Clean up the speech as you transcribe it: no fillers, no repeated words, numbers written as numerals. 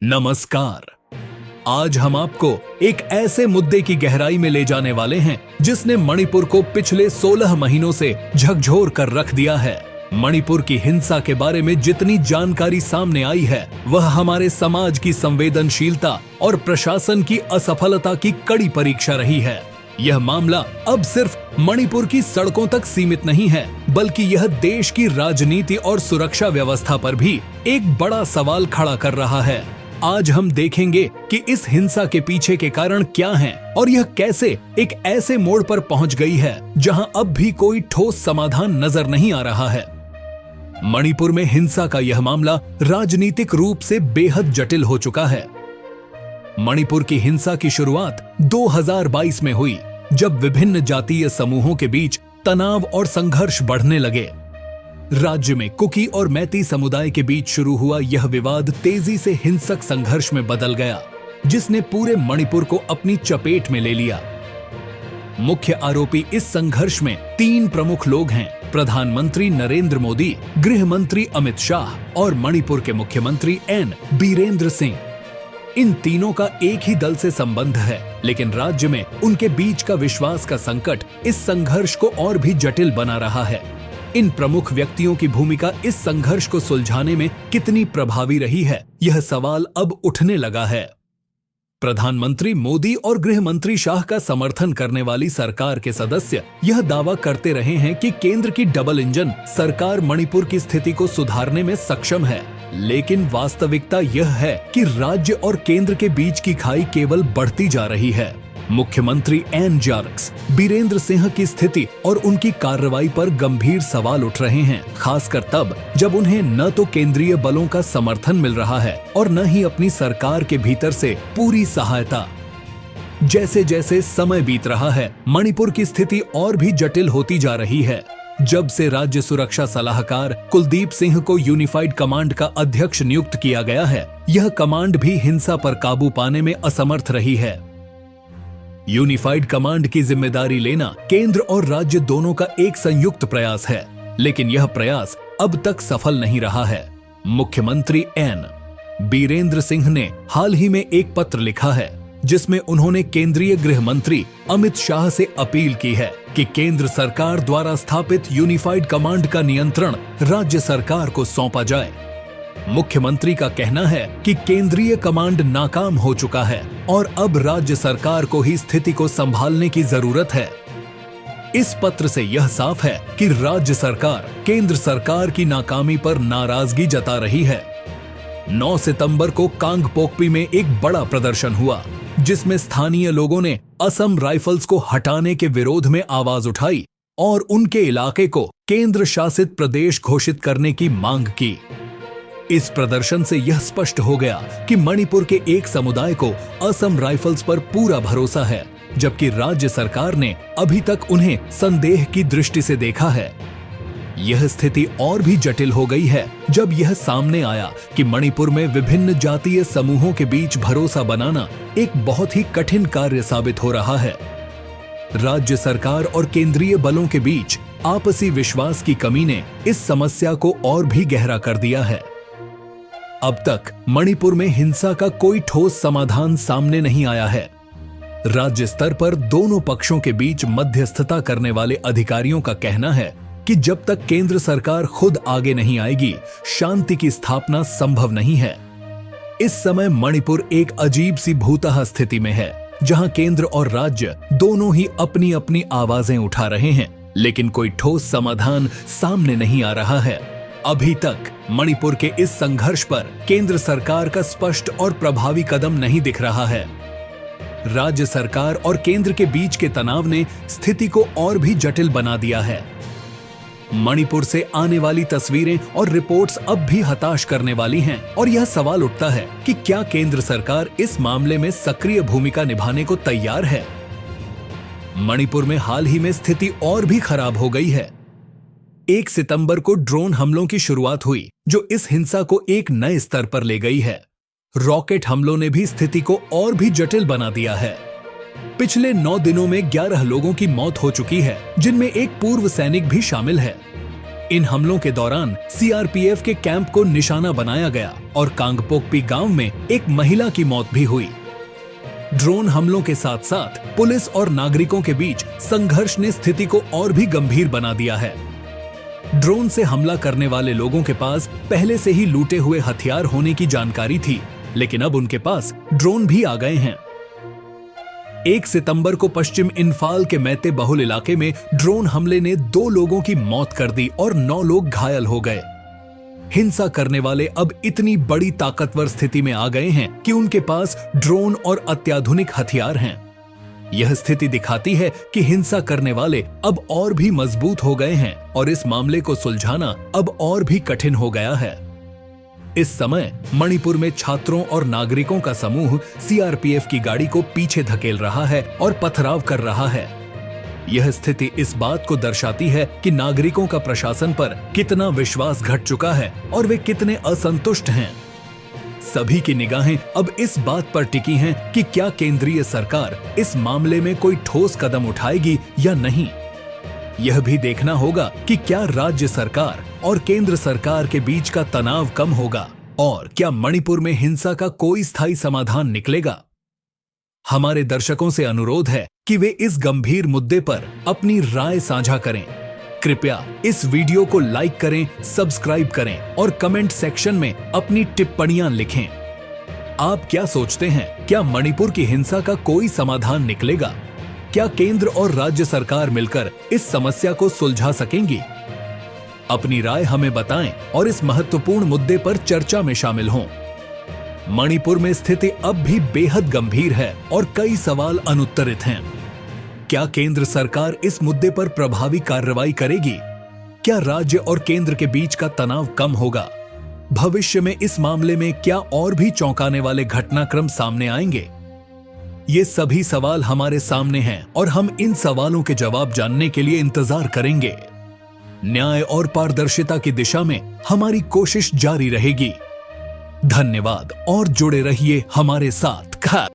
नमस्कार। आज हम आपको एक ऐसे मुद्दे की गहराई में ले जाने वाले हैं जिसने मणिपुर को पिछले 16 महीनों से झकझोर कर रख दिया है। मणिपुर की हिंसा के बारे में जितनी जानकारी सामने आई है वह हमारे समाज की संवेदनशीलता और प्रशासन की असफलता की कड़ी परीक्षा रही है। यह मामला अब सिर्फ मणिपुर की सड़कों तक सीमित नहीं है, बल्कि यह देश की राजनीति और सुरक्षा व्यवस्था पर भी एक बड़ा सवाल खड़ा कर रहा है। आज हम देखेंगे कि इस हिंसा के पीछे के कारण क्या हैं और यह कैसे एक ऐसे मोड़ पर पहुंच गई है जहां अब भी कोई ठोस समाधान नजर नहीं आ रहा है। मणिपुर में हिंसा का यह मामला राजनीतिक रूप से बेहद जटिल हो चुका है। मणिपुर की हिंसा की शुरुआत 2022 में हुई, जब विभिन्न जातीय समूहों के बीच तनाव और संघर्ष बढ़ने लगे। राज्य में कुकी और मैती समुदाय के बीच शुरू हुआ यह विवाद तेजी से हिंसक संघर्ष में बदल गया, जिसने पूरे मणिपुर को अपनी चपेट में ले लिया। मुख्य आरोपी इस संघर्ष में 3 प्रमुख लोग हैं: प्रधानमंत्री नरेंद्र मोदी, गृह मंत्री अमित शाह और मणिपुर के मुख्यमंत्री एन बीरेंद्र सिंह। इन तीनों का एक ही दल से संबंध है, लेकिन राज्य में उनके बीच का विश्वास का संकट इस संघर्ष को और भी जटिल बना रहा है। इन प्रमुख व्यक्तियों की भूमिका इस संघर्ष को सुलझाने में कितनी प्रभावी रही है, यह सवाल अब उठने लगा है। प्रधानमंत्री मोदी और गृह मंत्री शाह का समर्थन करने वाली सरकार के सदस्य यह दावा करते रहे हैं कि केंद्र की डबल इंजन सरकार मणिपुर की स्थिति को सुधारने में सक्षम है, लेकिन वास्तविकता यह है कि राज्य और केंद्र के बीच की खाई केवल बढ़ती जा रही है। मुख्यमंत्री एन जार्क्स बीरेंद्र सिंह की स्थिति और उनकी कार्रवाई पर गंभीर सवाल उठ रहे हैं, खासकर तब जब उन्हें न तो केंद्रीय बलों का समर्थन मिल रहा है और न ही अपनी सरकार के भीतर से पूरी सहायता। जैसे जैसे समय बीत रहा है, मणिपुर की स्थिति और भी जटिल होती जा रही है। जब से राज्य सुरक्षा सलाहकार कुलदीप सिंह को यूनिफाइड कमांड का अध्यक्ष नियुक्त किया गया है, यह कमांड भी हिंसा पर काबू पाने में असमर्थ रही है। यूनिफाइड कमांड की जिम्मेदारी लेना केंद्र और राज्य दोनों का एक संयुक्त प्रयास है, लेकिन यह प्रयास अब तक सफल नहीं रहा है। मुख्यमंत्री एन बीरेंद्र सिंह ने हाल ही में एक पत्र लिखा है, जिसमें उन्होंने केंद्रीय गृह मंत्री अमित शाह से अपील की है कि केंद्र सरकार द्वारा स्थापित यूनिफाइड कमांड का नियंत्रण राज्य सरकार को सौंपा जाए। मुख्यमंत्री का कहना है कि केंद्रीय कमांड नाकाम हो चुका है और अब राज्य सरकार को ही स्थिति को संभालने की जरूरत है। इस पत्र से यह साफ है कि राज्य सरकार केंद्र सरकार की नाकामी पर नाराजगी जता रही है। 9 सितंबर को कांगपोकपी में एक बड़ा प्रदर्शन हुआ, जिसमें स्थानीय लोगों ने असम राइफल्स को हटाने के विरोध में आवाज उठाई और उनके इलाके को केंद्र शासित प्रदेश घोषित करने की मांग की। इस प्रदर्शन से यह स्पष्ट हो गया कि मणिपुर के एक समुदाय को असम राइफल्स पर पूरा भरोसा है, जबकि राज्य सरकार ने अभी तक उन्हें संदेह की दृष्टि से देखा है। यह स्थिति और भी जटिल हो गई है जब यह सामने आया कि मणिपुर में विभिन्न जातीय समूहों के बीच भरोसा बनाना एक बहुत ही कठिन कार्य साबित हो रहा है। राज्य सरकार और केंद्रीय बलों के बीच आपसी विश्वास की कमी ने इस समस्या को और भी गहरा कर दिया है। अब तक मणिपुर में हिंसा का कोई ठोस समाधान सामने नहीं आया है। राज्य स्तर पर दोनों पक्षों के बीच मध्यस्थता करने वाले अधिकारियों का कहना है कि जब तक केंद्र सरकार खुद आगे नहीं आएगी, शांति की स्थापना संभव नहीं है। इस समय मणिपुर एक अजीब सी भूतहा स्थिति में है, जहां केंद्र और राज्य दोनों ही अपनी अपनी आवाजें उठा रहे हैं, लेकिन कोई ठोस समाधान सामने नहीं आ रहा है। अभी तक मणिपुर के इस संघर्ष पर केंद्र सरकार का स्पष्ट और प्रभावी कदम नहीं दिख रहा है। राज्य सरकार और केंद्र के बीच के तनाव ने स्थिति को और भी जटिल बना दिया है। मणिपुर से आने वाली तस्वीरें और रिपोर्ट्स अब भी हताश करने वाली हैं और यह सवाल उठता है कि क्या केंद्र सरकार इस मामले में सक्रिय भूमिका निभाने को तैयार है। मणिपुर में हाल ही में स्थिति और भी खराब हो गई है। 1 सितंबर को ड्रोन हमलों की शुरुआत हुई, जो इस हिंसा को एक नए स्तर पर ले गई है। रॉकेट हमलों ने भी स्थिति को और भी जटिल बना दिया है। पिछले 9 दिनों में 11 लोगों की मौत हो चुकी है, जिनमें एक पूर्व सैनिक भी शामिल है। इन हमलों के दौरान सीआरपीएफ के कैंप को निशाना बनाया गया और कांगपोकपी गांव में एक महिला की मौत भी हुई। ड्रोन हमलों के साथ साथ पुलिस और नागरिकों के बीच संघर्ष ने स्थिति को और भी गंभीर बना दिया है। ड्रोन से हमला करने वाले लोगों के पास पहले से ही लूटे हुए हथियार होने की जानकारी थी, लेकिन अब उनके पास ड्रोन भी आ गए हैं। 1 सितंबर को पश्चिम इंफाल के मैते बहुल इलाके में ड्रोन हमले ने 2 लोगों की मौत कर दी और 9 लोग घायल हो गए। हिंसा करने वाले अब इतनी बड़ी ताकतवर स्थिति में आ गए हैं कि उनके पास ड्रोन और अत्याधुनिक हथियार हैं। यह स्थिति दिखाती है कि हिंसा करने वाले अब और भी मजबूत हो गए हैं और इस मामले को सुलझाना अब और भी कठिन हो गया है। इस समय मणिपुर में छात्रों और नागरिकों का समूह सीआरपीएफ की गाड़ी को पीछे धकेल रहा है और पथराव कर रहा है। यह स्थिति इस बात को दर्शाती है कि नागरिकों का प्रशासन पर कितना विश्वास घट चुका है और वे कितने असंतुष्ट हैं। सभी की निगाहें अब इस बात पर टिकी हैं कि क्या केंद्रीय सरकार इस मामले में कोई ठोस कदम उठाएगी या नहीं। यह भी देखना होगा कि क्या राज्य सरकार और केंद्र सरकार के बीच का तनाव कम होगा और क्या मणिपुर में हिंसा का कोई स्थायी समाधान निकलेगा। हमारे दर्शकों से अनुरोध है कि वे इस गंभीर मुद्दे पर अपनी राय साझा करें। कृपया इस वीडियो को लाइक करें, सब्सक्राइब करें और कमेंट सेक्शन में अपनी टिप्पणियां लिखें। आप क्या सोचते हैं, क्या मणिपुर की हिंसा का कोई समाधान निकलेगा? क्या केंद्र और राज्य सरकार मिलकर इस समस्या को सुलझा सकेंगी? अपनी राय हमें बताएं और इस महत्वपूर्ण मुद्दे पर चर्चा में शामिल हों। मणिपुर में स्थिति अब भी बेहद गंभीर है और कई सवाल अनुत्तरित हैं। क्या केंद्र सरकार इस मुद्दे पर प्रभावी कार्रवाई करेगी? क्या राज्य और केंद्र के बीच का तनाव कम होगा? भविष्य में इस मामले में क्या और भी चौंकाने वाले घटनाक्रम सामने आएंगे? ये सभी सवाल हमारे सामने हैं और हम इन सवालों के जवाब जानने के लिए इंतजार करेंगे। न्याय और पारदर्शिता की दिशा में हमारी कोशिश जारी रहेगी। धन्यवाद और जुड़े रहिए हमारे साथ।